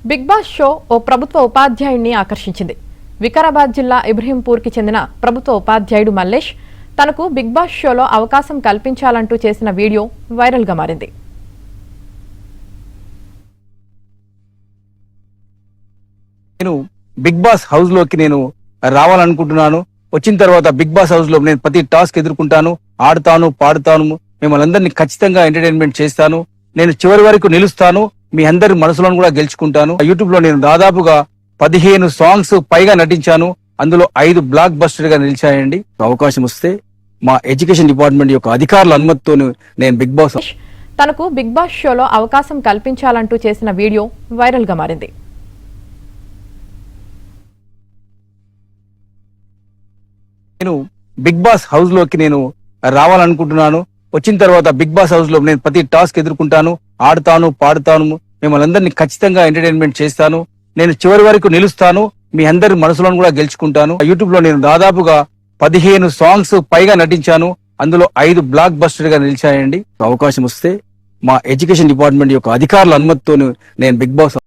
Big boss show ఓ ప్రభుత్వ ఉపాధ్యాయుడిని ఆకర్షించింది. వికారాబాద్ జిల్లా ఇబ్రహీంపూర్కి చెందిన ప్రభుత్వ ఉపాధ్యాయుడు మల్లేష్ తనకు బిగ్ బాస్ షోలో అవకాశం కల్పించాలంటూ చేసిన వీడియో వైరల్గా మారింది. నేను బిగ్ బాస్ హౌస్ లోకి రావాలనుకుంటున్నాను. వచ్చిన తర్వాత బిగ్ బాస్ హౌస్ లో నేను ప్రతి టాస్క్ ఎదుర్కొంటాను, ఆడతాను, పాడుతాను, మిమ్మల్ని అందరినీ ఖచ్చితంగా ఎంటర్టైన్మెంట్ చేస్తాను. నేను చివరి వరకు నిలుస్తాను, మీ అందరి మనసులను కూడా గెలుచుకుంటాను. యూట్యూబ్ లో నేను దాదాపుగా 15 సాంగ్స్ పైగా నటించాను. అందులో 5 బ్లాక్ బస్టర్ గా నిలిచాయండి. అవకాశం వస్తే మా ఎడ్యుకేషన్ డిపార్ట్మెంట్ యొక్క అధికారుల అనుమతితో నేను బిగ్ బాస్ తనకు బిగ్ బాస్ షోలో అవకాశం కల్పించాలంటూ చేసిన వీడియో వైరల్గా మారింది. నేను బిగ్ బాస్ హౌస్ లోకి రావాలనుకుంటున్నాను. వచ్చిన తర్వాత బిగ్ బాస్ హౌస్ లో నేను ప్రతి టాస్క్ ఎదుర్కొంటాను, ఆడతాను, పాడుతాను, మిమ్మల్ని అందరినీ ఖచ్చితంగా ఎంటర్టైన్మెంట్ చేస్తాను. నేను చివరి వరకు నిలుస్తాను, మీ అందరి మనసులను కూడా గెలుచుకుంటాను. యూట్యూబ్ లో నేను దాదాపుగా 15 సాంగ్స్ పైగా నటించాను. అందులో 5 బ్లాక్ బస్టర్ గా నిలిచాయండి. అవకాశం వస్తే మా ఎడ్యుకేషన్ డిపార్ట్మెంట్ యొక్క అధికారుల అనుమతితో నేను బిగ్ బాస్